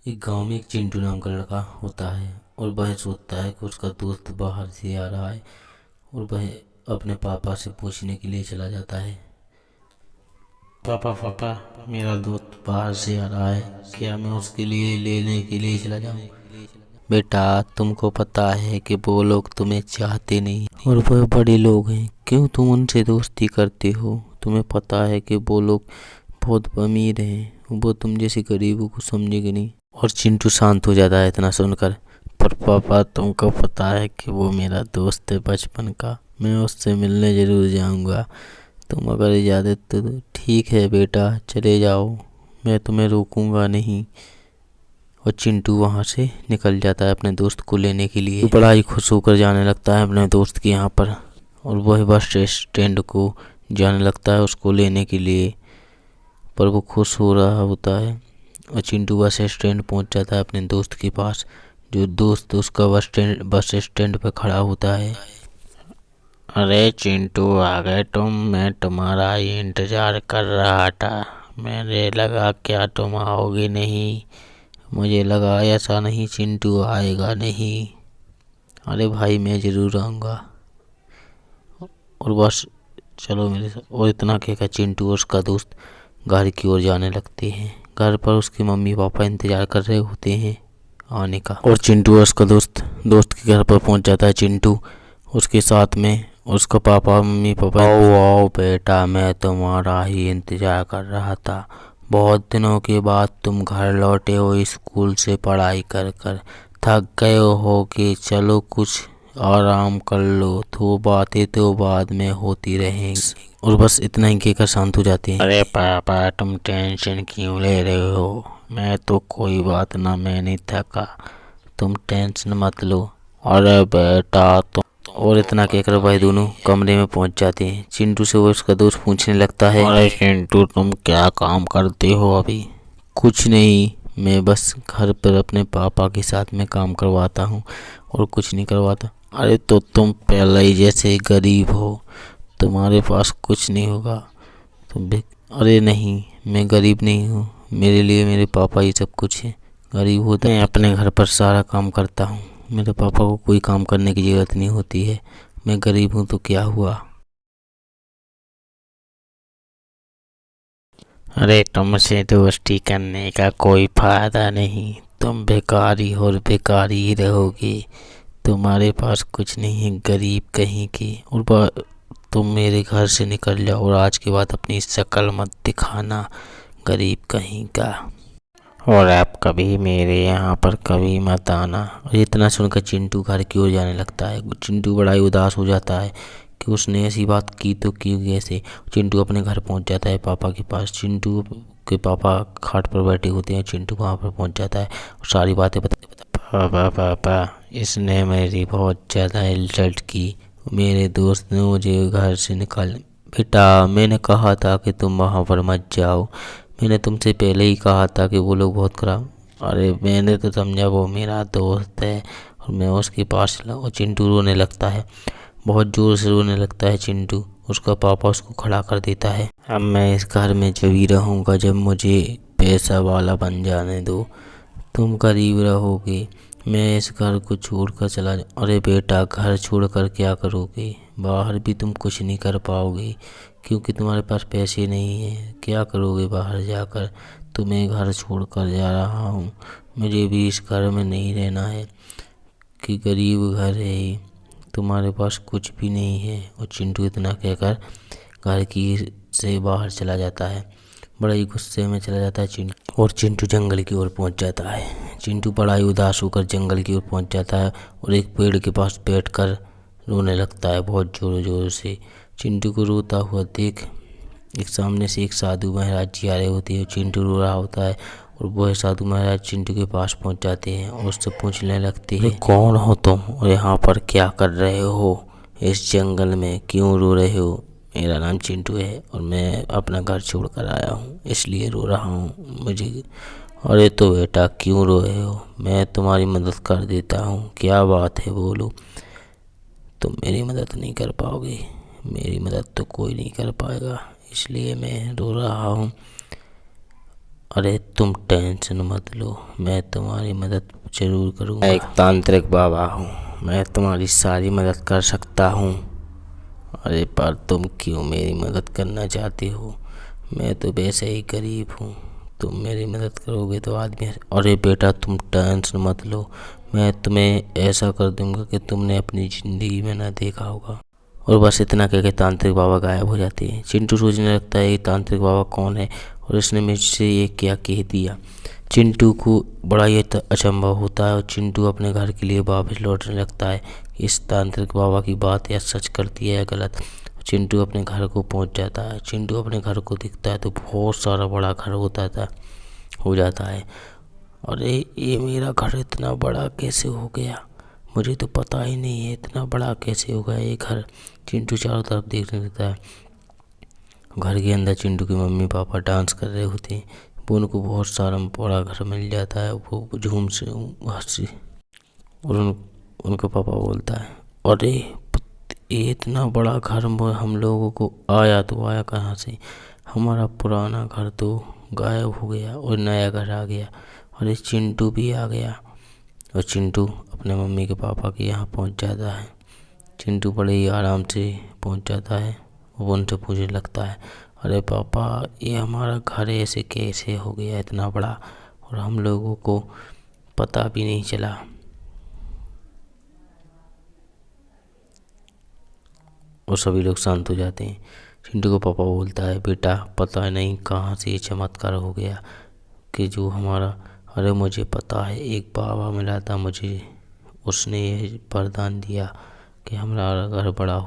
एक गांव में एक चिंटू नाम का लड़का होता है और वह सोचता है कि उसका दोस्त बाहर से आ रहा है और वह अपने पापा से पूछने के लिए चला जाता है। पापा पापा, मेरा दोस्त बाहर से आ रहा है, क्या मैं उसके लिए लेने के लिए चला जाऊं? बेटा, तुमको पता है कि वो लोग तुम्हें चाहते नहीं और वह बड़े लोग हैं, क्यों तुम उनसे दोस्ती करते हो? तुम्हें पता है कि वो लोग बहुत अमीर हैं, वो तुम जैसे गरीबों को समझेंगे नहीं। और चिंटू शांत हो जाता है इतना सुनकर। पर पापा, तुमको पता है कि वो मेरा दोस्त है बचपन का, मैं उससे मिलने जरूर जाऊंगा। तुम अगर इजाज़त दो। ठीक है बेटा, चले जाओ, मैं तुम्हें रोकूंगा नहीं। और चिंटू वहाँ से निकल जाता है अपने दोस्त को लेने के लिए। बड़ा ही खुश होकर जाने लगता है अपने दोस्त के यहाँ पर और वह बस स्टैंड को जाने लगता है उसको लेने के लिए। पर वो खुश हो रहा होता है और चिंटू बस स्टैंड पहुँच जाता है अपने दोस्त के पास, जो दोस्त उसका बस स्टैंड पर खड़ा होता है। अरे चिंटू, आ गए तुम? मैं तुम्हारा ही इंतजार कर रहा था। मेरे लगा क्या तुम आओगे नहीं, मुझे लगा ऐसा नहीं चिंटू आएगा नहीं। अरे भाई, मैं जरूर आऊँगा और बस चलो मेरे साथ। और इतना कहकर चिंटू और उसका दोस्त घर की ओर जाने लगते हैं। घर पर उसके मम्मी पापा इंतजार कर रहे होते हैं आने का। और चिंटू और उसका दोस्त के घर पर पहुंच जाता है चिंटू, उसके साथ में उसका पापा मम्मी पापा। आओ आओ बेटा, मैं तुम्हारा ही इंतजार कर रहा था। बहुत दिनों के बाद तुम घर लौटे हो स्कूल से पढ़ाई कर कर, थक गए हो कि चलो कुछ आराम कर लो, तो बातें तो बाद में होती रहेंगी। और बस इतना ही कहकर शांत हो जाते हैं। अरे पापा, तुम टेंशन क्यों ले रहे हो? मैं तो कोई बात ना, मैं नहीं थका, तुम टेंशन मत लो। अरे बेटा तुम। और इतना कहकर वह दोनों कमरे में पहुंच जाते हैं। चिंटू से वो उसका दोस्त पूछने लगता है, अरे चिंटू, तुम क्या काम करते हो अभी? कुछ नहीं, मैं बस घर पर अपने पापा के साथ में काम करवाता हूँ और कुछ नहीं करवाता। अरे तो तुम पहले ही जैसे गरीब हो, तुम्हारे पास कुछ नहीं होगा, तुम भी। अरे नहीं, मैं गरीब नहीं हूँ, मेरे लिए मेरे पापा ही सब कुछ है। गरीब होता मैं अपने घर पर सारा काम करता हूँ, मेरे पापा को कोई काम करने की ज़रूरत नहीं होती है। मैं गरीब हूँ तो क्या हुआ? अरे तुमसे दोस्ती करने का कोई फायदा नहीं, तुम बेकारी हो और बेकारी ही रहोगे। तुम्हारे पास कुछ नहीं है, गरीब कहीं की। और तुम मेरे घर से निकल जाओ और आज के बाद अपनी शक्ल मत दिखाना, गरीब कहीं का। और आप कभी मेरे यहाँ पर कभी मत आना। और इतना सुनकर चिंटू घर की ओर जाने लगता है। चिंटू बड़ा ही उदास हो जाता है कि उसने ऐसी बात की तो की कैसे। चिंटू अपने घर पहुँच जाता है पापा के पास। चिंटू के पापा खाट पर बैठे होते हैं। चिंटू वहाँ पर पहुँच जाता है और सारी बातें पापा पापा, इसने मेरी बहुत ज़्यादा इंसल्ट की, मेरे दोस्त ने मुझे घर से निकाल। बेटा, मैंने कहा था कि तुम वहाँ पर मत जाओ, मैंने तुमसे पहले ही कहा था कि वो लोग बहुत खराब। अरे मैंने तो समझा वो मेरा दोस्त है और मैं उसके पास चला। और चिंटू रोने लगता है, बहुत ज़ोर से रोने लगता है चिंटू। उसका पापा उसको खड़ा कर देता है। अब मैं इस घर में जब ही रहूँगा जब मुझे पैसा वाला बन जाने दो, तुम गरीब रहोगे, मैं इस घर को छोड़कर चला जा। अरे बेटा, घर छोड़कर क्या करोगे? बाहर भी तुम कुछ नहीं कर पाओगे क्योंकि तुम्हारे पास पैसे नहीं हैं। क्या करोगे बाहर जाकर? तो मैं घर छोड़कर जा रहा हूँ, मुझे भी इस घर में नहीं रहना है कि गरीब घर है ये, तुम्हारे पास कुछ भी नहीं है। और चिंटू इतना कहकर घर की से बाहर चला जाता है। बड़ा ही गुस्से में चला जाता है चिंटू। और चिंटू जंगल की ओर पहुंच जाता है। चिंटू बड़ा ही उदास होकर जंगल की ओर पहुंच जाता है और एक पेड़ के पास बैठकर रोने लगता है बहुत ज़ोर ज़ोर से। चिंटू को रोता हुआ देख एक सामने से एक साधु महाराज जी आ रहे होते हैं। चिंटू रो रहा होता है और वह साधु महाराज चिंटू के पास पहुंच जाते हैं और उससे पूछने लगते हैं, कौन हो तुम और यहाँ पर क्या कर रहे हो? इस जंगल में क्यों रो रहे हो? मेरा नाम चिंटू है और मैं अपना घर छोड़ कर आया हूँ, इसलिए रो रहा हूँ मुझे। अरे तो बेटा, क्यों रो रहे हो? मैं तुम्हारी मदद कर देता हूँ, क्या बात है बोलो। तुम मेरी मदद नहीं कर पाओगे, मेरी मदद तो कोई नहीं कर पाएगा, इसलिए मैं रो रहा हूँ। अरे तुम टेंशन मत लो, मैं तुम्हारी मदद जरूर करूँगा। मैं एक तांत्रिक बाबा हूँ, मैं तुम्हारी सारी मदद कर सकता हूँ। अरे पर तुम क्यों मेरी मदद करना चाहते हो? मैं तो वैसे ही गरीब हूँ, तुम मेरी मदद करोगे तो आदमी। अरे बेटा तुम टेंशन मत लो, मैं तुम्हें ऐसा कर दूंगा कि तुमने अपनी ज़िंदगी में ना देखा होगा। और बस इतना कह के तांत्रिक बाबा गायब हो जाते हैं। चिंटू सोचने लगता है ये तांत्रिक बाबा कौन है और इसने मुझसे ये क्या कह दिया। चिंटू को बड़ा ये अचंभा होता है और चिंटू अपने घर के लिए वापस लौटने लगता है। इस तांत्रिक बाबा की बात या सच करती है या गलत। चिंटू अपने घर को पहुंच जाता है। चिंटू अपने घर को दिखता है तो बहुत सारा बड़ा घर हो जाता है। अरे ये मेरा घर इतना बड़ा कैसे हो गया, मुझे तो पता ही नहीं है इतना बड़ा कैसे हो गया ये घर। चिंटू चारों तरफ देखने लगता है। घर के अंदर चिंटू की मम्मी पापा डांस कर रहे होते हैं। वो उनको बहुत सारा बड़ा घर मिल जाता है। वो झूम से हंसी और उनका पापा बोलता है, अरे ये इतना बड़ा घर हम लोगों को आया तो आया कहाँ से? हमारा पुराना घर तो गायब हो गया और नया घर आ गया। अरे चिंटू भी आ गया। और चिंटू अपने मम्मी के पापा के यहाँ पहुँच जाता है। चिंटू बड़े ही आराम से पहुँच जाता है। वो उनसे पूछने लगता है, अरे पापा ये हमारा घर ऐसे कैसे हो गया इतना बड़ा और हम लोगों को पता भी नहीं चला। और सभी लोग शांत हो जाते हैं। चिंटू को पापा बोलता है, बेटा पता नहीं कहाँ से ये चमत्कार हो गया कि जो हमारा, अरे मुझे पता है एक बाबा मिला था मुझे, उसने ये वरदान दिया कि हमारा घर बड़ा हो